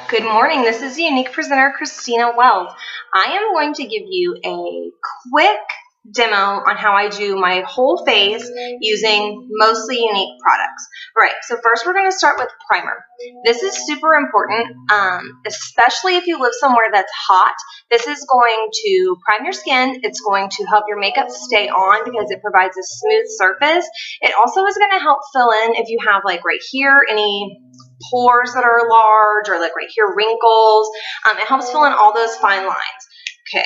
Good morning. This is Younique presenter Christina Wells. I am going to give you a quick demo on how I do my whole face using mostly Younique products. Right, so first we're going to start with primer. This is super important, especially if you live somewhere that's hot. This is going to prime your skin. It's going to help your makeup stay on because it provides a smooth surface. It also is going to help fill in if you have like right here any pores that are large or like right here wrinkles. It helps fill in all those fine lines. Okay.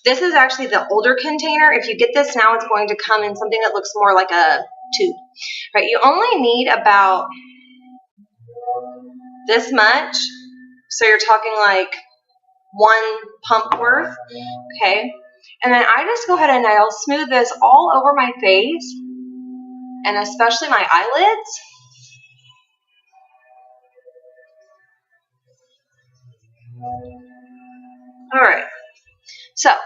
This is actually the older container. If you get this now, it's going to come in something that looks more like a tube. Right? You only need about this much. So you're talking like one pump worth. Okay. And then I just go ahead and I'll smooth this all over my face and especially my eyelids. All right. So, okay.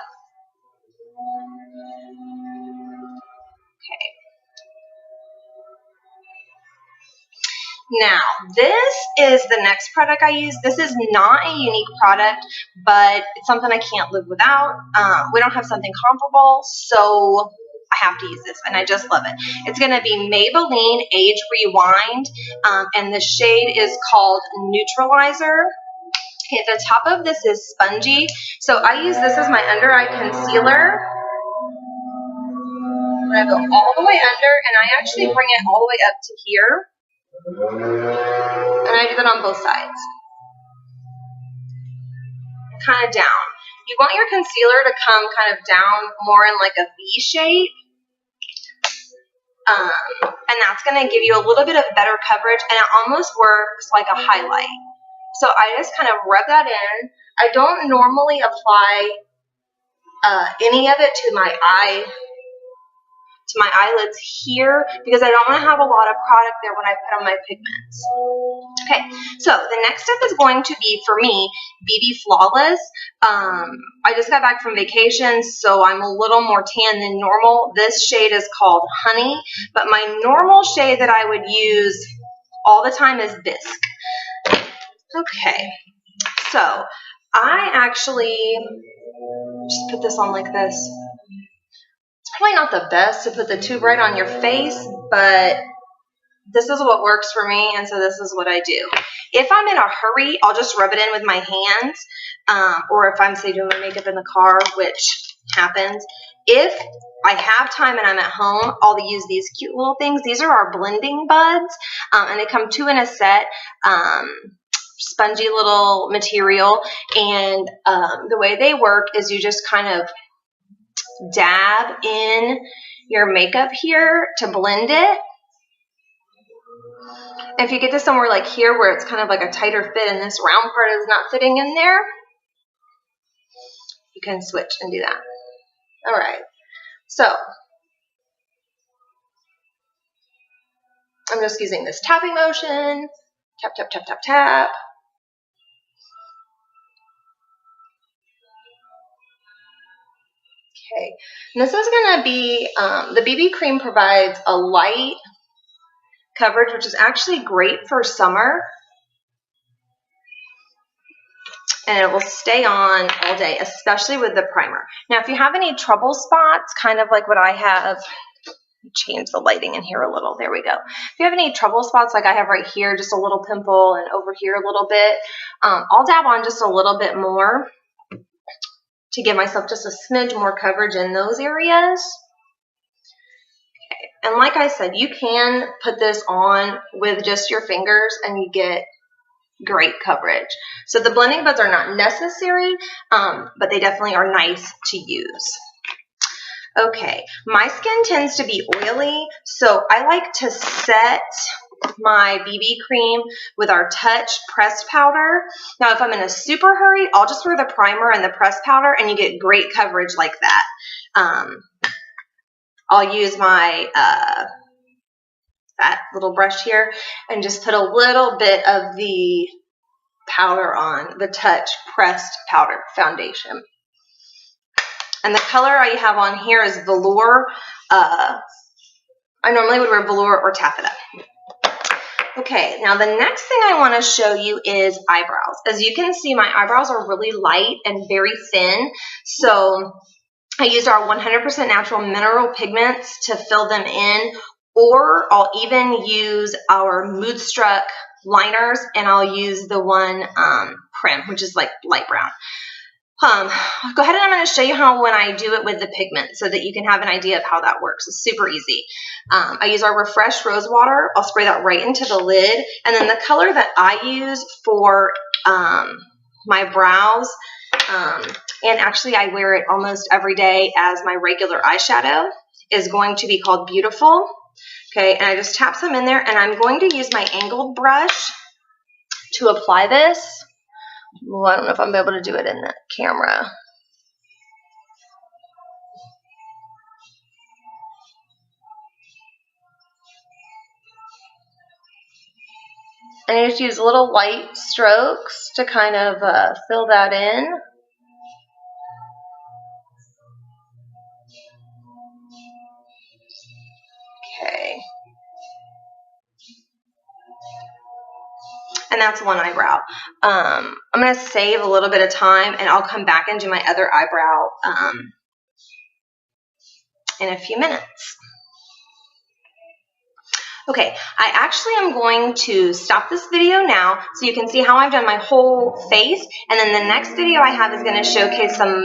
Now, this is the next product I use. This is not a Younique product, but it's something I can't live without. We don't have something comparable, so I have to use this, and I just love it. It's going to be Maybelline Age Rewind, and the shade is called Neutralizer. Okay, the top of this is spongy, so I use this as my under-eye concealer. I'm going to go all the way under, and I actually bring it all the way up to here. And I do that on both sides. Kind of down. You want your concealer to come kind of down more in like a V shape. And that's going to give you a little bit of better coverage, and it almost works like a highlight. So I just kind of rub that in. I don't normally apply any of it to my eyelids here because I don't want to have a lot of product there when I put on my pigments. Okay, so the next step is going to be, for me, BB Flawless. I just got back from vacation, so I'm a little more tan than normal. This shade is called Honey, but my normal shade that I would use all the time is Bisque. Okay, so I actually just put this on like this. It's probably not the best to put the tube right on your face, but this is what works for me, and so this is what I do. If I'm in a hurry, I'll just rub it in with my hands, or if I'm, say, doing my makeup in the car, which happens. If I have time and I'm at home, I'll use these cute little things. These are our blending buds, and they come 2 in a set. Spongy little material, and the way they work is you just kind of dab in your makeup here to blend it. If you get to somewhere like here where it's kind of like a tighter fit and this round part is not fitting in there, you can switch and do that. All right, so I'm just using this tapping motion. Tap, tap, tap, tap, tap. Okay, and this is going to be, the BB cream provides a light coverage, which is actually great for summer. And it will stay on all day, especially with the primer. Now, if you have any trouble spots, kind of like what I have, change the lighting in here a little. There we go. If you have any trouble spots like I have right here, just a little pimple, and over here a little bit, I'll dab on just a little bit more to give myself just a smidge more coverage in those areas. Okay. And like I said, you can put this on with just your fingers and you get great coverage. So the blending buds are not necessary, but they definitely are nice to use. Okay, my skin tends to be oily, so I like to set my BB cream with our Touch pressed powder. Now, if I'm in a super hurry, I'll just wear the primer and the pressed powder, and you get great coverage like that. I'll use my that little brush here and just put a little bit of the powder on, the Touch pressed powder foundation. And the color I have on here is Velour. I normally would wear Velour or Taffeta. Okay, now the next thing I want to show you is eyebrows. As you can see, my eyebrows are really light and very thin, so I use our 100% natural mineral pigments to fill them in, or I'll even use our Moodstruck liners, and I'll use the one Prim, which is like light brown. Go ahead and I'm going to show you how when I do it with the pigment so that you can have an idea of how that works. It's super easy. I use our Refresh Rose Water. I'll spray that right into the lid. And then the color that I use for my brows, and actually I wear it almost every day as my regular eyeshadow, is going to be called Beautiful. Okay, and I just tap some in there, and I'm going to use my angled brush to apply this. Well, I don't know if I'm able to do it in the camera. And I just use little light strokes to kind of fill that in. Okay. And that's one eyebrow. I'm going to save a little bit of time, and I'll come back and do my other eyebrow in a few minutes. Okay, I actually am going to stop this video now so you can see how I've done my whole face, and then the next video I have is going to showcase some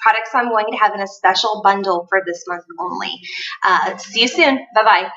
products I'm going to have in a special bundle for this month only. See you soon. Bye-bye.